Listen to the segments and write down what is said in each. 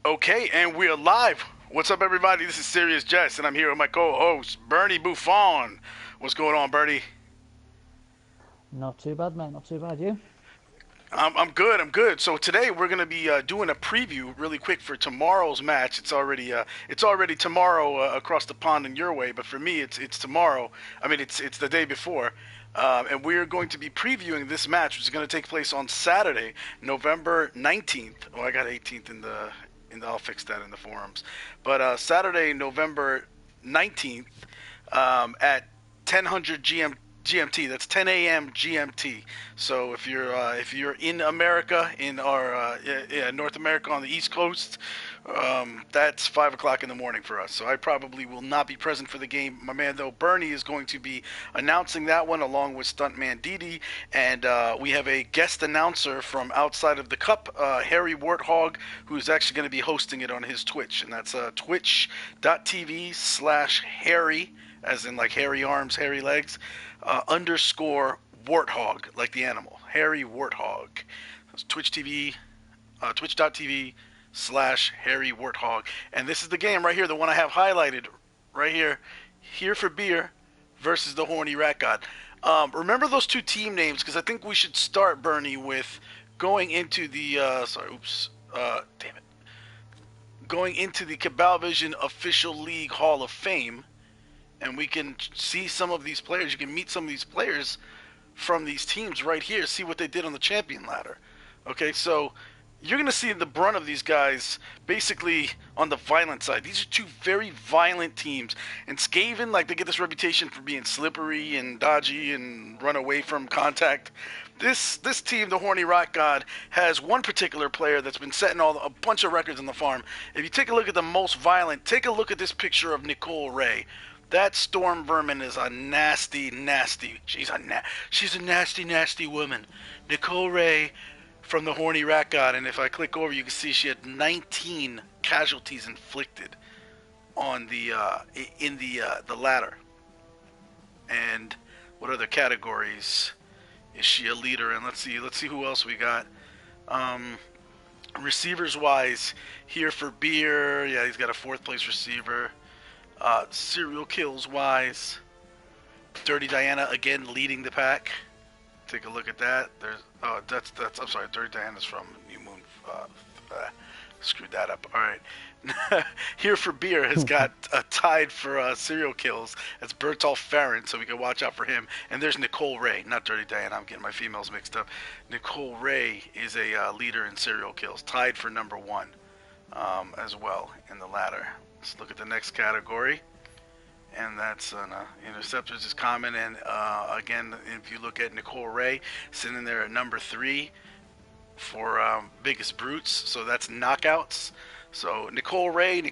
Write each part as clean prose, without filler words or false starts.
Okay, and we're live. What's up, everybody? This is Serious Jess, and I'm here with my co-host, Bernie Buffon. What's going on, Bernie? Not too bad, mate. Not too bad. You? I'm good. I'm good. So today we're gonna be doing a preview really quick for tomorrow's match. It's already tomorrow across the pond in your way, but for me it's tomorrow. I mean it's the day before, and we're going to be previewing this match, which is going to take place on Saturday, November 19th. Oh, I got 18th in the. I'll fix that in the forums. But Saturday, November 19th, at 1000 GMT. That's 10 a.m. GMT. So if you're in America, in our North America on the East Coast, that's 5 o'clock in the morning for us. So I probably will not be present for the game. My man though, Bernie, is going to be announcing that one along with Stuntman Didi, and we have a guest announcer from outside of the cup, Harry Warthog, who's actually going to be hosting it on his Twitch, and that's twitch.tv/Harry, as in like hairy arms, hairy legs, underscore warthog, like the animal. Harry Warthog. That's Twitch TV, twitch.tv/Harry Warthog. And this is the game right here, the one I have highlighted right here. Here for beer versus the Horny Rat God. Remember those two team names, because I think we should start, Bernie, with going into the, damn it. Going into the Cabal Vision Official League Hall of Fame, and we can see some of these players. You can meet some of these players from these teams right here, see what they did on the champion ladder. Okay, so you're going to see the brunt of these guys basically on the violent side. These are two very violent teams. And Skaven, like, they get this reputation for being slippery and dodgy and run away from contact. This team, the Horny Rock God, has one particular player that's been setting a bunch of records on the farm. If you take a look at the most violent, take a look at this picture of Nicole Ray. That storm vermin is a nasty, nasty. She's a nasty, nasty woman. Nicole Ray from the Horny Rat God, and if I click over, you can see she had 19 casualties inflicted on the in the ladder. And what other categories is she a leader in? Let's see who else we got. Receivers wise, here for beer, yeah, he's got a fourth place receiver. Serial kills wise, Dirty Diana again leading the pack. Take a look at that. That's I'm sorry, Dirty Diana's from New Moon. Screwed that up. All right. Here for beer has got tied for serial kills. That's Bertolf Farron, so we can watch out for him. And there's Nicole Ray, not Dirty Diana. I'm getting my females mixed up. Nicole Ray is a leader in serial kills, tied for number one as well in the ladder. Let's look at the next category, and that's interceptors is common. And again, if you look at Nicole Ray, sitting there at number 3 for biggest brutes, so that's knockouts. So Nicole Ray is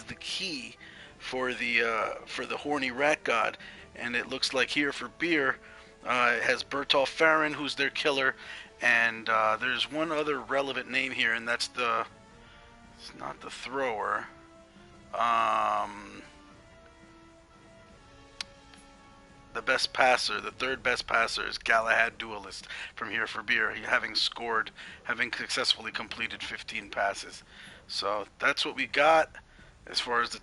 the key for the Horny Rat God. And it looks like here for beer, it has Bertolf Farron, who's their killer, and there's one other relevant name here, and that's it's not the thrower. The best passer, the third best passer, is Galahad Duelist from here for beer, having successfully completed 15 passes. So that's what we got as far as the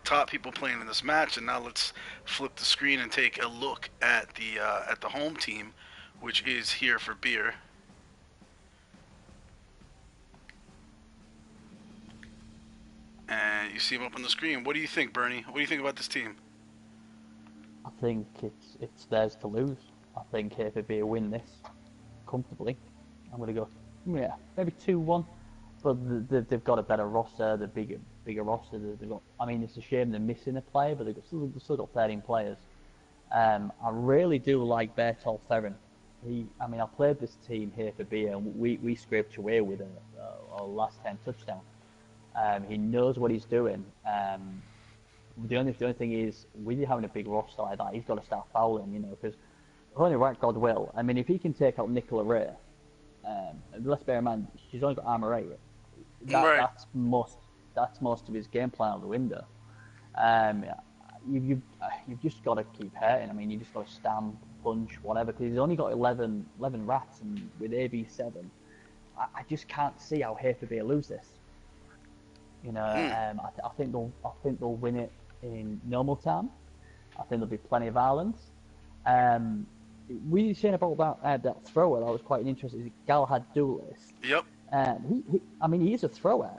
top people playing in this match. And now let's flip the screen and take a look at the home team, which is here for beer. And you see him up on the screen. What do you think, Bernie? What do you think about this team? I think it's theirs to lose. I think if it be a win this comfortably, I'm gonna go, yeah, maybe 2-1. But they've got a better roster, the bigger roster. They've got. I mean, it's a shame they're missing a player, but they've still got 13 players. I really do like Bertolf Ferrin. I played this team here for beer, and we scraped away with our last 10 touchdowns. He knows what he's doing. The only thing is, with you having a big roster like that, he's got to start fouling, because only right God will. I mean, if he can take out Nicola Ray, let's bear in mind, she's only got armor 8. Right. That's most of his game plan out the window. You've just got to keep hurting. I mean, you just got to stamp, punch, whatever, because he's only got 11 rats, and with AB7, I just can't see how Haverby will lose this. Hmm. I think they'll win it in normal time. I think there'll be plenty of violence. Um, we were saying about that thrower that was quite interesting. Is Galahad duelist. Yep. I mean, he is a thrower,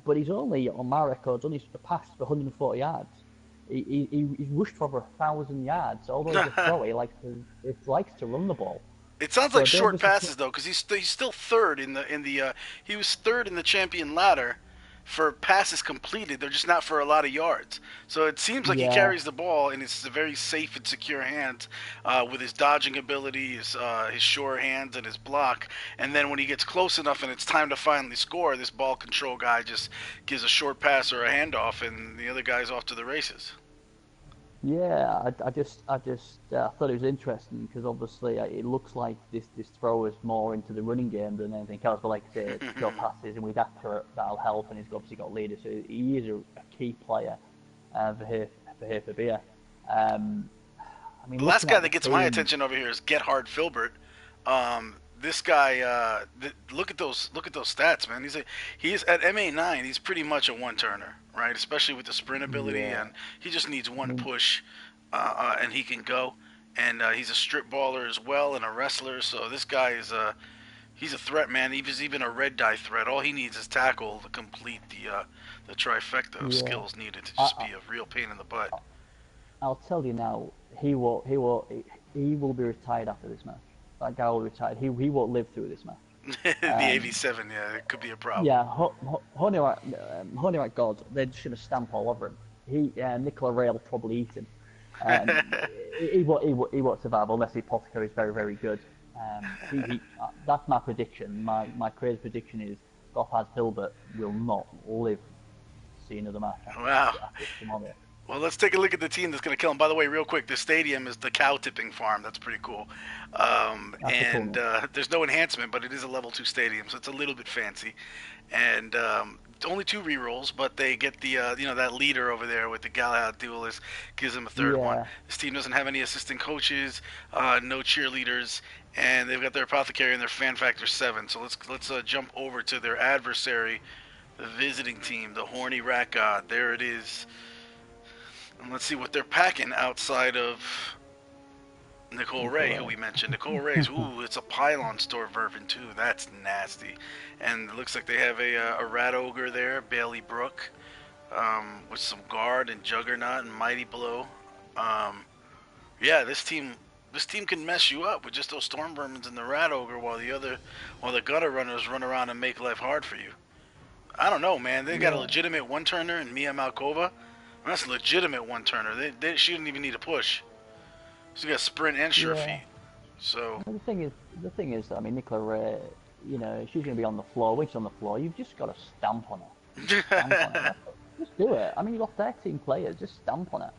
but he's only on my records only passed for 140 yards. He's rushed for over 1,000 yards. Although he's a thrower, he likes to run the ball. It sounds like So they'll short just passes though, because he's still third he was third in the champion ladder for passes completed. They're just not for a lot of yards. So it seems like he yeah, carries the ball in his very safe and secure hands, with his dodging ability, his sure hands, and his block. And then when he gets close enough and it's time to finally score, this ball control guy just gives a short pass or a handoff, and the other guy's off to the races. yeah. I thought it was interesting because obviously it looks like this thrower is more into the running game than anything else. But like I say, it's short passes, and with that that'll help. And he's obviously got leaders, so he is a key player for Beer. I mean, The last looking guy at that the gets my team, attention over here is Gethard Filbert. This guy, look at those stats, man. He's at MA9. He's pretty much a one turner, right? Especially with the sprint ability, yeah. and he just needs I one mean, push, and he can go. And he's a strip baller as well and a wrestler. So this guy is he's a threat, man. He's even a red die threat. All he needs is tackle to complete the trifecta of yeah. skills needed to just I, be a real pain in the butt. I'll tell you now, he will be retired after this match. That guy will be retired. He won't live through this match. The Um, AV7, yeah, it could be a problem. yeah, Horny like God, they're just gonna stamp all over him. Nicola Ray will probably eat him. He won't survive unless the Apothecary is very, very good. That's my prediction. My crazy prediction is Gotthard Hilbert will not live to see another match Wow. after tomorrow. Well, let's take a look at the team that's going to kill him. By the way, real quick, the stadium is the cow tipping farm. That's pretty cool. That's a cool And one. there's no enhancement, but it is a level 2 stadium, so it's a little bit fancy. And only 2 rerolls, but they get the that leader over there with the Galahad duelist gives them a third one. Yeah, This team doesn't have any assistant coaches, no cheerleaders, and they've got their apothecary and their fan factor 7. So let's jump over to their adversary, the visiting team, the Horny Rat God. There it is. And let's see what they're packing outside of Nicole Ray, who we mentioned. Nicole Ray's, ooh, it's a pylon store version too. That's nasty. And it looks like they have a rat ogre there, Bailey Brook, with some guard and Juggernaut and Mighty Blow. Yeah, this team can mess you up with just those storm vermins and the rat ogre, while the gutter runners run around and make life hard for you. I don't know, man. They got a yeah, legitimate one turner in Mia Malkova. That's a legitimate one turner. She didn't even need a push. She's got sprint and sure yeah. feet. So And the thing is, I mean, Nicola Ray, she's going to be on the floor. When she's on the floor, you've just got to stamp on her. Just stamp on her. Just do it. I mean, you've got 13 players. Just stamp on her.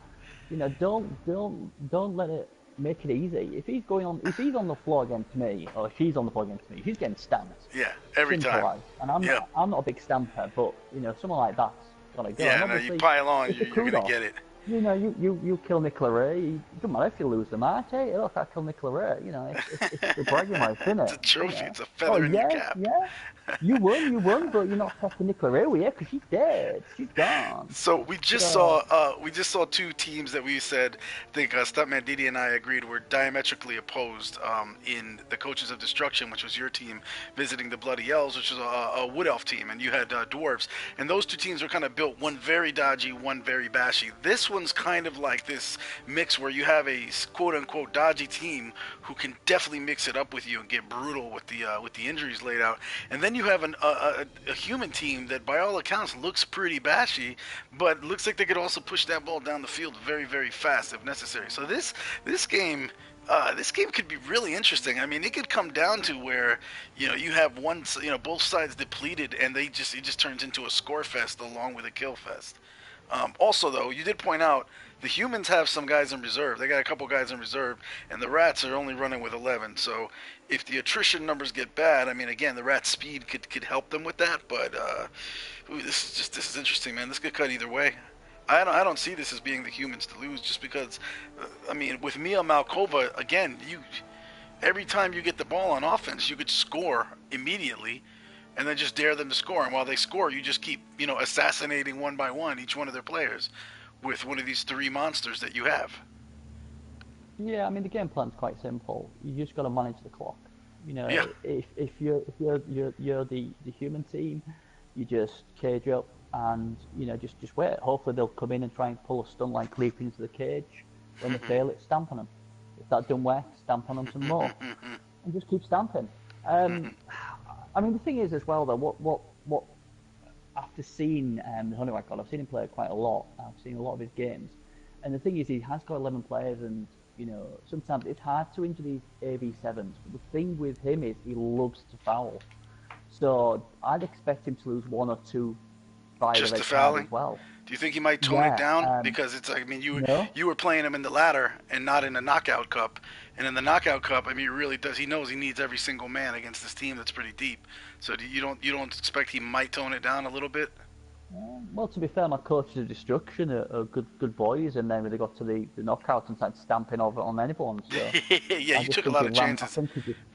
Don't let it make it easy. If he's on the floor against me, or she's on the floor against me, she's getting stamped. yeah, every Simple time. as. And Yep. I'm not a big stamper, but someone like that's gotta go. And Yeah, no, you obviously, pile on, it's a you're gonna kudos. get it. You kill Nicola Ray. It doesn't matter if you lose the match. Hey, look, I killed Nicola Ray. It's the bragging rights, isn't It's it? a trophy. It's a Oh feather in your yeah, cap. yeah. You won, but you're not taking Nicola Ray with you because she's dead. She's gone. So we just So, saw two teams that we said, I think Stuntman Didi and I agreed were diametrically opposed, in the Coaches of Destruction, which was your team visiting the Bloody Elves, which was a Wood Elf team, and you had dwarves, and those two teams were kind of built, one very dodgy, one very bashy. This one's kind of like this mix where you have a quote unquote dodgy team who can definitely mix it up with you and get brutal with the injuries laid out, and then you have a human team that by all accounts looks pretty bashy, but looks like they could also push that ball down the field very, very fast if necessary. So this game could be really interesting. I mean, it could come down to where you have both sides depleted, and it just turns into a score fest along with a kill fest. Also, though, you did point out the humans have some guys in reserve. They got a couple guys in reserve, and the rats are only running with 11. So if the attrition numbers get bad, I mean, again, the rat speed could help them with that. But this is interesting, man. This could cut either way. I don't see this as being the humans to lose, just because, I mean, with Mia Malkova, again, every time you get the ball on offense, you could score immediately, and then just dare them to score. And while they score, you just keep, assassinating one by one each one of their players with one of these three monsters that you have. Yeah, I mean the game plan's quite simple. You just got to manage the clock. Yeah. If you're the human team, you just cage up and just wait. Hopefully they'll come in and try and pull a stunt like leap into the cage. When they fail it, stamp on them. If that doesn't work, stamp on them some more, and just keep stamping. I mean the thing is as well though, what after seeing the Honey Record, I've seen him play quite a lot. I've seen a lot of his games, and the thing is he has got 11 players and. Sometimes it's hard to injure these AB7s. But the thing with him is he loves to foul. So I'd expect him to lose one or two by Just the the red card fouling? as well. Do you think he might tone it Yeah, down? Because it's, I mean, no, you were playing him in the ladder and not in the knockout cup. And in the knockout cup, I mean, he really does. He knows he needs every single man against this team that's pretty deep. So you don't expect he might tone it down a little bit? well, to be fair, my coaches of destruction are good boys, and then when they got to the knockout and started stamping over on anyone. So Yeah, I you just took a think lot he of ran. chances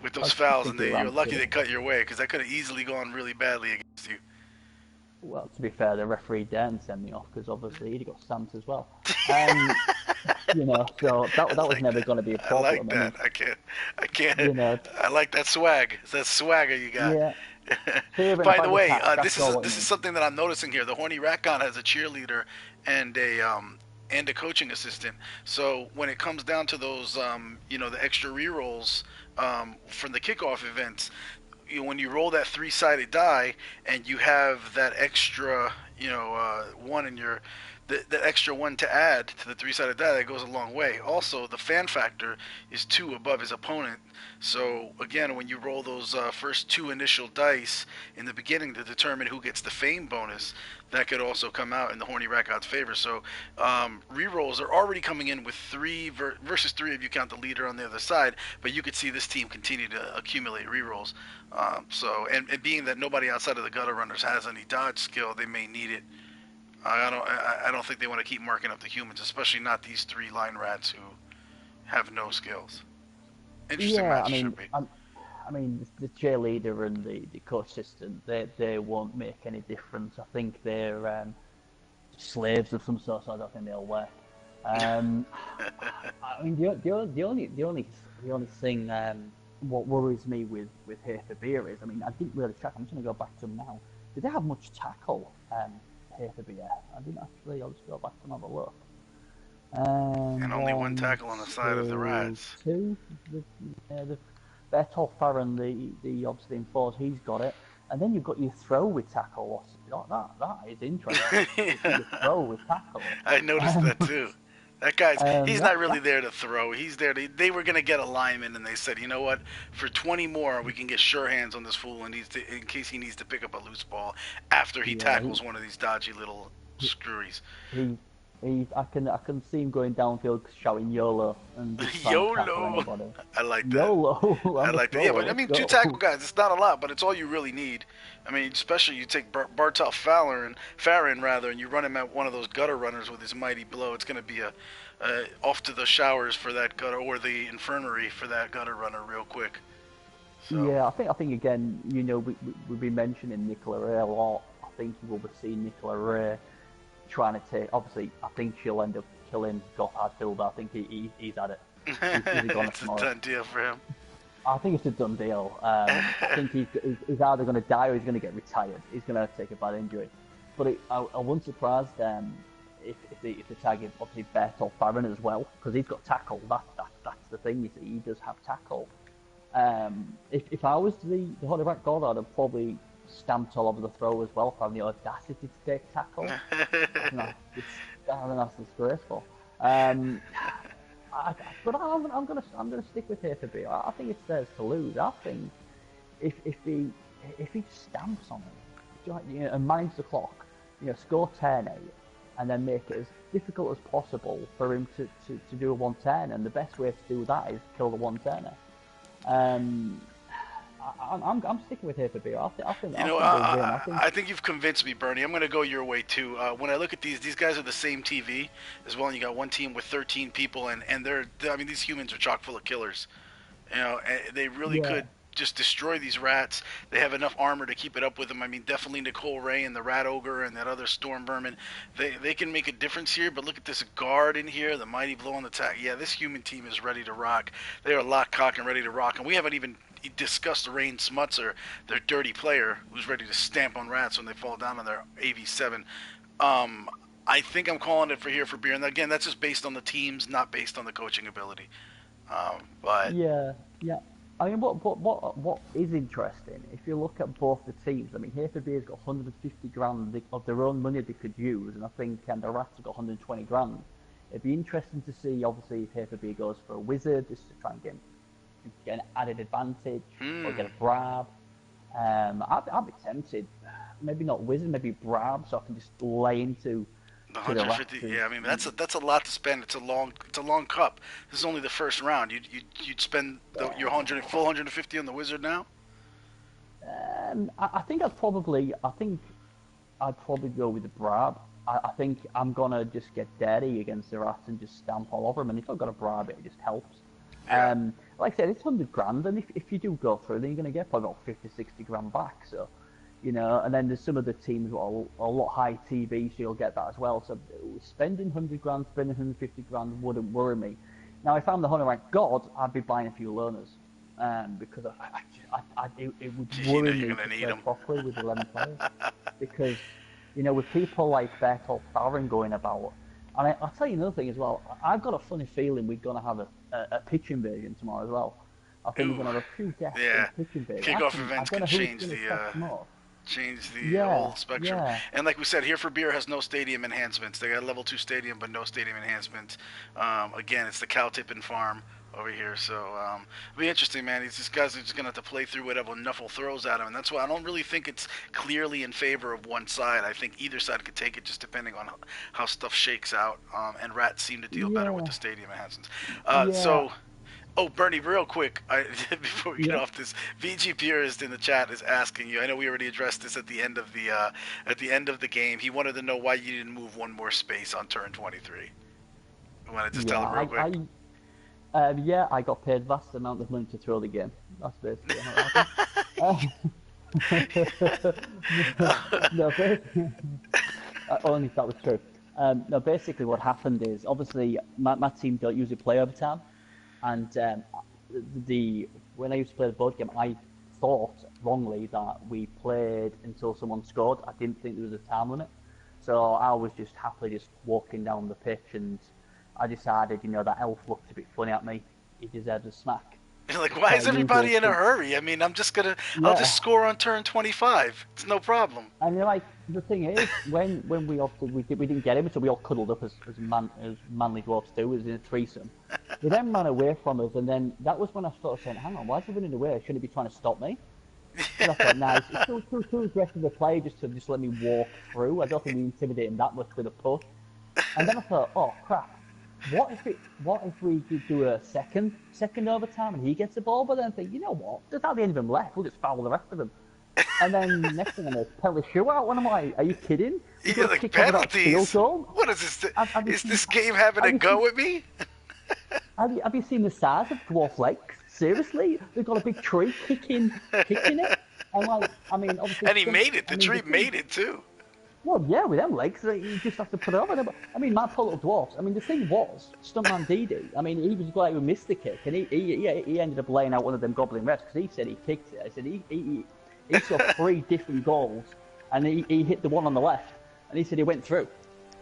with I those just fouls, think and he you're ran lucky through they it. cut your way because that could have easily gone really badly against you. Well, to be fair, the referee didn't send me off because obviously he got stamped as well. Um, so I that was like never that. going to be a I like problem. I that. mean, I can't. you know, I like that swag. It's that swagger you got. yeah, fear and By the bad way, attack. this That's is all it this is means. something that I'm noticing here. The Horny Ratcon has a cheerleader and a coaching assistant. So when it comes down to those the extra rerolls from the kickoff events, when you roll that three-sided die and you have that extra one in your the extra one to add to the three-sided die, that goes a long way. Also, the fan factor is 2 above his opponent. So again, when you roll those first 2 initial dice in the beginning to determine who gets the fame bonus, that could also come out in the Horny Rat God's favor. So rerolls are already coming in with 3 versus 3 if you count the leader on the other side. But you could see this team continue to accumulate rerolls. And being that nobody outside of the gutter runners has any dodge skill, they may need it. I don't think they want to keep marking up the humans, especially not these 3 line rats who have no skills. Interesting Yeah, match should be. I mean, the cheerleader and the coach assistant, they won't make any difference. I think they're slaves of some sort, so I don't think they'll work. Um, I mean, the only thing what worries me with Here for Beer is, I mean, I didn't really check. I'm just going to go back to them now. Did they have much tackle? Here for Beer? I didn't actually. I'll just go back and have a look. And only 1 One, tackle on the side of the rats. two. The Bertolf Farron, the obviously enforced, he's got it. And then you've got your throw with tackle. That is interesting. Yeah, Your throw with tackle. I noticed that too. That guy's he's not really That there to throw. He's there to. They were gonna get a lineman, and they said, you know what? For 20 more, we can get sure hands on this fool, and in case he needs to pick up a loose ball after he yeah, tackles one of these dodgy little screwies. he, I can see him going downfield shouting YOLO and just trying to tackle YOLO. anybody. I like that. YOLO, I I'm a like that. Yeah, thrower. but I Let's mean, go. 2 tackle guys. It's not a lot, but it's all you really need. I mean, especially you take Bartel Farron rather, and you run him at one of those gutter runners with his mighty blow. It's going to be a off to the showers for that gutter or the infirmary for that gutter runner real quick. So Yeah, I think again, we've been mentioning Nicola Ray a lot. I think you will be seeing Nicola Ray trying to take. Obviously, I think she'll end up killing Gotthard Phil, but I think he's at it. He's a goner it's a tomorrow. done deal for him. I think it's a done deal. I think he's either going to die or he's going to get retired. He's going to take a bad injury. But I wasn't surprised if the tag is obviously Bertolf Farron as well, because he's got tackle. That's the thing. You see, he does have tackle. If I was the Honey Rat God, I'd have probably stamped all over the throw as well for having the audacity to take tackle. I think that's disgraceful. But I'm gonna stick with here for B. I think it's theirs to lose. I think if he stamps on it, and manage the clock, score 10-8, and then make it as difficult as possible for him to do a 110, and the best way to do that is kill the 110er. I'm sticking with here for beer. I think they'll win. I think you've convinced me, Bernie. I'm going to go your way too. When I look at these guys are the same TV as well. And you got one team with 13 people, and they're I mean, these humans are chock full of killers. They really Yeah. could just destroy these rats. They have enough armor to keep it up with them. I mean, definitely Nicole Ray and the Rat Ogre and that other Storm Vermin. They can make a difference here. But look at this guard in here, the Mighty Blow on the attack. Yeah, this human team is ready to rock. They are lock, cock, and ready to rock. And we haven't even discussed Rain Smutzer, their dirty player, who's ready to stamp on rats when they fall down on their AV7. I think I'm calling it for here for beer. And again, that's just based on the teams, not based on the coaching ability. But Yeah, yeah. I mean, what is interesting, if you look at both the teams, I mean, Beer's got 150 grand of their own money they could use, and I think the Rats have got 120 grand. It'd be interesting to see, obviously, if Beer goes for a Wizard, just to try and get an added advantage, or get a Brab. I'd be tempted. Maybe not Wizard, maybe Brab, so I can just lay into the to the 150, Raptors. yeah, I mean that's a lot to spend. It's a long cup. This is only the first round. You'd spend your full 150 on the Wizard now. I think I'd probably go with the Brab. I think I'm gonna just get dirty against the Rats and just stamp all over them. And if I've got a Brab, it just helps. Yeah. Like I said, it's 100 grand, and if you do go through, then you're gonna get probably about 50, 60 grand back. So, and then there's some of the teams who are a lot high TV, so you'll get that as well. So spending 100 grand, spending 150 grand wouldn't worry me. Now, if I'm the Honor Rank God, I'd be buying a few loaners, because it would worry me to play properly with 11 players. Because, with people like Bertolt Farron going about, and I'll tell you another thing as well, I've got a funny feeling we're going to have a pitch invasion tomorrow as well. I think we're going to have a few deaths in pitch invasion. Kickoff events could change the whole spectrum. Yeah. And like we said, Here for Beer has no stadium enhancements. They got a level 2 stadium, but no stadium enhancements. Again, it's the cow tipping farm over here. So it'll be interesting, man. These guys are just going to have to play through whatever Nuffle throws at them. And that's why I don't really think it's clearly in favor of one side. I think either side could take it just depending on how stuff shakes out. And Rats seem to deal better with the stadium enhancements. So... Oh, Bernie, real quick, before we get off this, VG Purist in the chat is asking you. I know we already addressed this at the end of the game. He wanted to know why you didn't move one more space on turn 23. You want to just tell him real quick? I got paid vast amount of money to throw the game. That's basically how it happened. No, only if that was true. No, basically what happened is, obviously, my team don't usually play overtime. And when I used to play the board game, I thought wrongly that we played until someone scored. I didn't think there was a time limit. So I was just happily just walking down the pitch, and I decided, that elf looked a bit funny at me. He deserved a smack. You're like, why is everybody in a hurry? I mean, I'll just score on turn 25. It's no problem. And the thing is, when we didn't get him, so we all cuddled up as manly dwarfs do, as in a threesome. He then ran away from us, and then that was when I started saying, hang on, why is he running away? Shouldn't he be trying to stop me? And I thought, nah, it's too aggressive a play just to let me walk through. I don't think we intimidate him that much with a push. And then I thought, oh crap. What if we do a second overtime and he gets the ball? But then I think, you know what? There's hardly any of them left. We'll just foul the rest of them. And then next thing I know, penalty shootout. And I'm like, are you kidding? You're like, penalties? What is this? Is this game having a go at me? Have you seen the size of dwarf legs? Seriously? They've got a big tree kicking it. Obviously. And he made it. The tree made it too. Well, yeah, with them legs, you just have to put it over there. I mean, my poor little dwarfs. I mean, the thing was, Stuntman Didi. I mean, he was glad he missed the kick, and he ended up laying out one of them goblin refs because he said he kicked it. I said he saw 3 different goals, and he hit the one on the left, and he said he went through.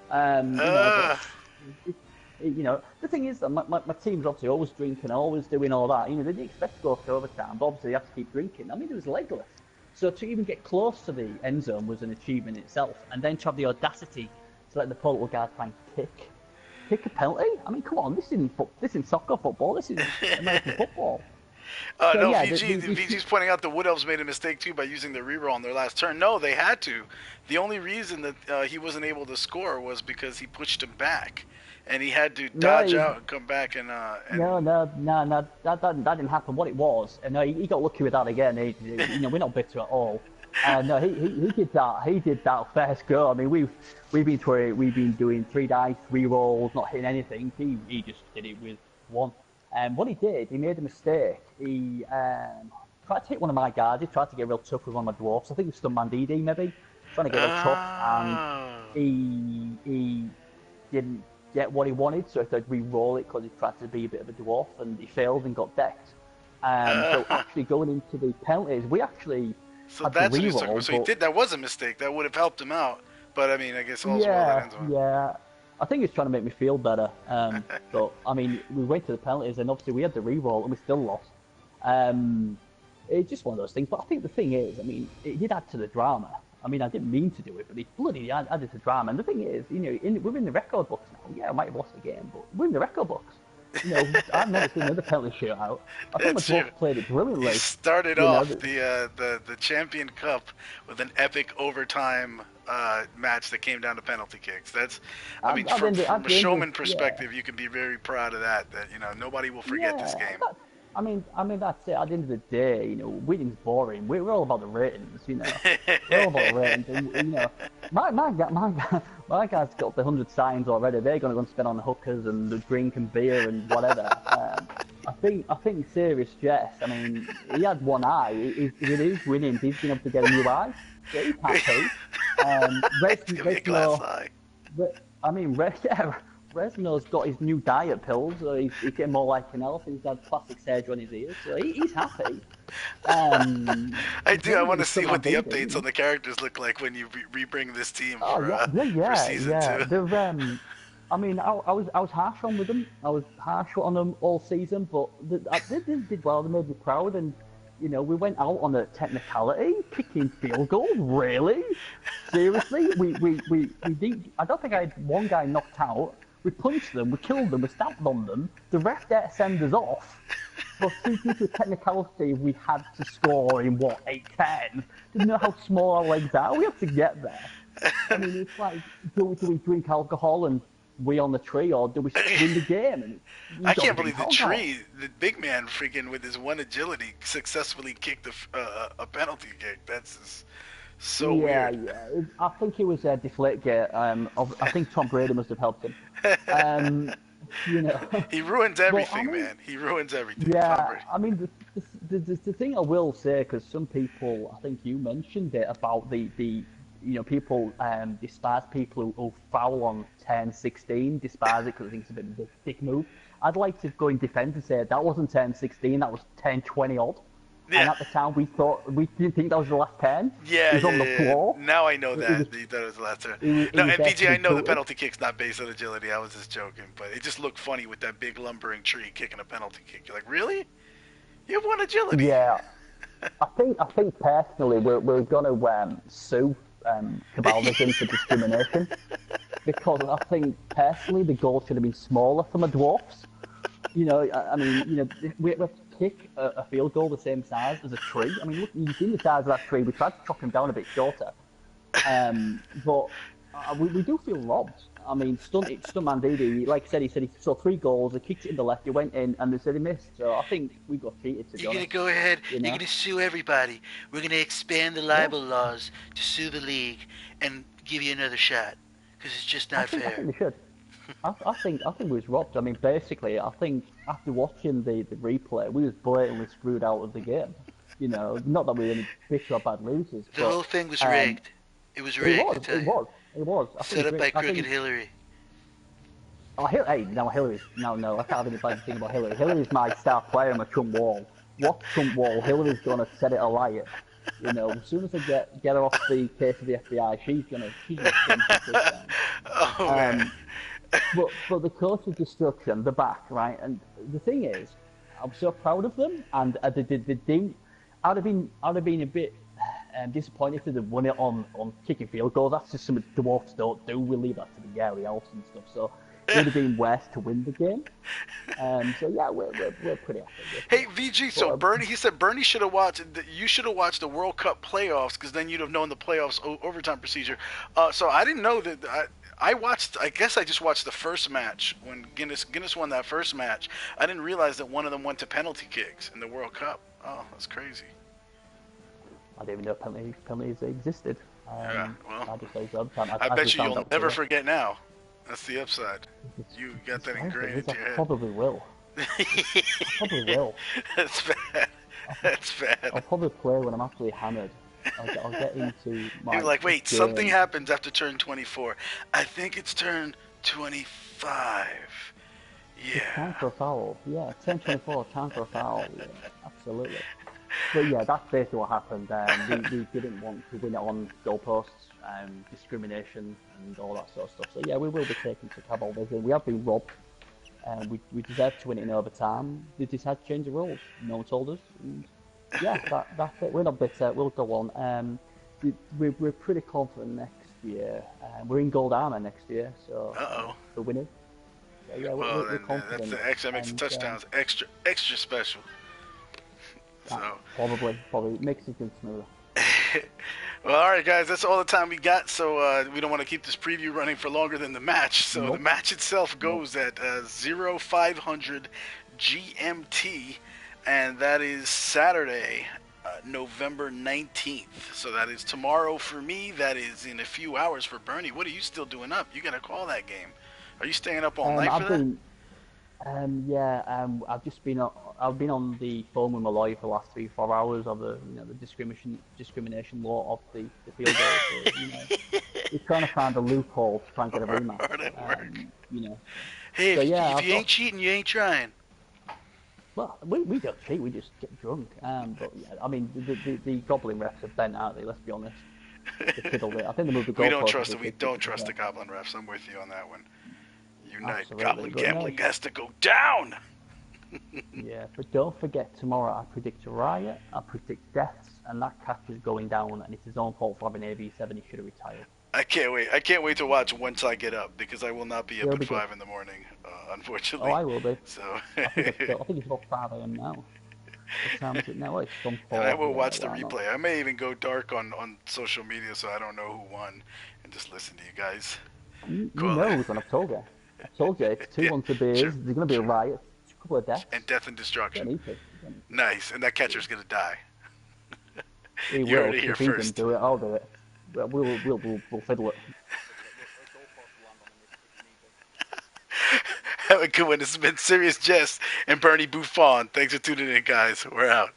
The thing is that my team's obviously always drinking, always doing all that. They didn't expect to go to overtime, but obviously they have to keep drinking. I mean, it was legless. So to even get close to the end zone was an achievement in itself, and then to have the audacity to let the portal guard try and kick a penalty. I mean, come on, this isn't soccer football. This is American football. VG's pointing out the Wood Elves made a mistake too by using the reroll on their last turn. No, they had to. The only reason that he wasn't able to score was because he pushed him back, and he had to dodge out and come back and. No, that didn't happen. What it was, no, he got lucky with that again. We're not bitter at all. No, he did that. He did that first go. I mean, we've been doing 3 dice, rerolls, not hitting anything. He just did it with 1. And what he did, he made a mistake. He tried to hit one of my guards. He tried to get real tough with one of my dwarfs. I think it was Stun DD maybe, trying to get real tough, and Oh. he didn't get what he wanted, so he had to re-roll it because he tried to be a bit of a dwarf, and he failed and got decked. So actually going into the penalties, we actually So had that's the what he's re-roll. talking about. So he did. That was a mistake. That would have helped him out. But I mean, I guess all's well that ends well. Yeah. I think he's trying to make me feel better. But I mean, we went to the penalties, and obviously we had the re-roll, and we still lost. It's just one of those things. But I think the thing is, I mean, it did add to the drama. I mean, I didn't mean to do it, but it bloody added to the drama. And the thing is, you know, we're in the record books now. Yeah, I might have lost the game, but we're in the record books. You know, I've never seen another penalty shootout. I think my dwarf played it brilliantly. He started off the Champion Cup with an epic overtime match that came down to penalty kicks. That's, I mean, from a showman perspective, you can be very proud of that. That, you know, nobody will forget this game. I mean, that's it. At the end of the day, you know, winning's boring. We're all about the ratings, you know. We're all about the ratings. And, you know, my guy's got the 100 signs already. They're going to go and spend on the hookers and the drink and beer and whatever. I think serious jest. I mean, he had one eye. It is winning. He's been able to get a new eye. So he's happy. Resno's got his new diet pills, so he's getting more like an elf. He's had plastic surgery on his ears, so he's happy. I want to see what the updates on the characters look like when you re-bring this team for season 2. I mean, I was harsh on with them. I was harsh on them all season, but they did well. They made me proud, and you know, we went out on a technicality, kicking field goals. Really, seriously, we did. I don't think I had one guy knocked out. We punched them, we killed them, we stamped on them. The ref there send us off. But due to technicality, we had to score in 8-10. Didn't know how small our legs are. We had to get there. I mean, it's like, do we drink alcohol and we on the tree, or do we win the game? And I can't believe the big man, freaking with his one agility, successfully kicked a penalty kick. That's just so weird. Yeah. I think it was a Deflategate. I think Tom Brady must have helped him. You know, he ruins everything, man. He ruins everything. Yeah, I mean, the thing I will say, because some people, I think you mentioned it about the you know, people despise people who foul on 10-16, despise it because I think it's a bit of a dick move. I'd like to go in defence and say that wasn't 10-16, that was 10-20 odd. Yeah. And at the time, we didn't think that was the last 10. Yeah, it was on the floor. Now I know that. He thought it was the last 10. No, and BG, I know the penalty kick's not based on agility. I was just joking. But it just looked funny with that big lumbering tree kicking a penalty kick. You're like, really? You have one agility? Yeah. I think personally, we're going to sue Cabal Vision for discrimination. Because I think, personally, the goal should have been smaller for my dwarfs. You know, I mean, you know, we have to kick a field goal the same size as a tree. I mean, look, you've seen the size of that tree. We tried to chop him down a bit shorter. But we do feel robbed. I mean, Stuntman Didi, like I said, he saw 3 goals, he kicked it in the left, he went in, and they said he missed. So I think we got cheated, to be honest. You're going to go ahead, you're going to sue everybody. We're going to expand the libel laws to sue the league and give you another shot, because it's just not fair. I think we should. I think we was robbed. I mean, basically, I think after watching the replay, we was blatantly screwed out of the game. You know, not that we were any bitter or bad losers. The whole thing was rigged. It was rigged. It was. Set up by Crooked Hillary. Oh, Hillary's... No, I can't have any bad thing about Hillary. Hillary's my star player in my Trump wall. What Trump wall? Hillary's going to set it alight. You know, as soon as I get her off the case of the FBI, she's gonna Oh, man. But the coach of destruction, the back, right? And the thing is, I'm so proud of them, and I'd have been a bit disappointed if they'd have won it on kicking field goals. That's just something dwarfs don't do. We leave that to the Gary Elves and stuff. So it would have been worse to win the game. So yeah, we're pretty happy. Hey VG, so Bernie, he said Bernie should have watched. You should have watched the World Cup playoffs, because then you'd have known the playoffs overtime procedure. So I didn't know that. I watched. I guess I just watched the first match when Guinness won that first match. I didn't realize that one of them went to penalty kicks in the World Cup. Oh, that's crazy. I didn't even know penalties existed. Yeah, well, I bet you'll never forget now. That's the upside. You got that ingrained into your head. Probably will. I probably will. That's bad. I'll, That's I'll bad. probably play when I'm absolutely hammered. I'll get into You're my like, wait, something game. happens after turn 24. I think it's turn 25. It's time Yeah. for a foul. Yeah, turn 24, time for a foul. Yeah, absolutely. But yeah, that's basically what happened. We didn't want to win it on goalposts, discrimination, and all that sort of stuff. So yeah, we will be taking to Cabal Vision. We have been robbed. We deserve to win it in overtime. They decided to change the rules. No one told us. And yeah, that's it. We're not bitter. We'll go on. We're pretty confident next year. We're in gold armor next year, so Uh-oh. for winning. So yeah, Well, we're then that's confident. the extra that makes the And touchdowns extra extra special. that So, probably makes it smoother. well, all right, guys, that's all the time we got. So we don't want to keep this preview running for longer than the match. So the Nope, match itself nope. goes at 0500 GMT, and that is Saturday, November 19th. So that is tomorrow for me. That is in a few hours for Bernie. What are you still doing up? You got to call that game. Are you staying up all night for I've that? been yeah, I've just been I've been on the phone with my lawyer for the last 3 4 hours of the the discrimination law of the field goal. So we're trying to find a loophole to try and get a rematch. Hard at work. Hey, So yeah, if you ain't cheating, you ain't trying. well, we don't cheat, we just get drunk. But yeah, I mean the goblin refs are bent, aren't they? Let's be honest. They fiddled it. I think they moved the We don't goalpost trust every it. We 50 don't to trust the there. Goblin refs. I'm with you on that one. Unite. Absolutely, Goblin but no, gambling has to go down. yeah, but don't forget tomorrow I predict a riot, I predict deaths, and that catcher's going down, and it's his own fault for having AV7. He should have retired. I can't wait. I can't wait to watch once I get up because I will not be up He'll at be good. 5 in the morning, Oh, unfortunately. I will be. So, I think it's about 5 a.m. now. What time is it now? Oh, it's from and I 4. will Yeah, watch the why not? replay. I may even go dark on social media so I don't know who won and just listen to you guys. You Call know it. who's on. I've told you. I've told you. If two Yeah, want to beers, true, there's going to be a true. riot. A couple of And deaths. death and You don't destruction. need to. You don't need Nice. And that to. catcher's gonna die. He You heard will, it because here if he doesn't first. do it, I'll do it. We'll fiddle it. Have a good one. This has been Serious Jest and Bernie Buffon. Thanks for tuning in, guys. We're out.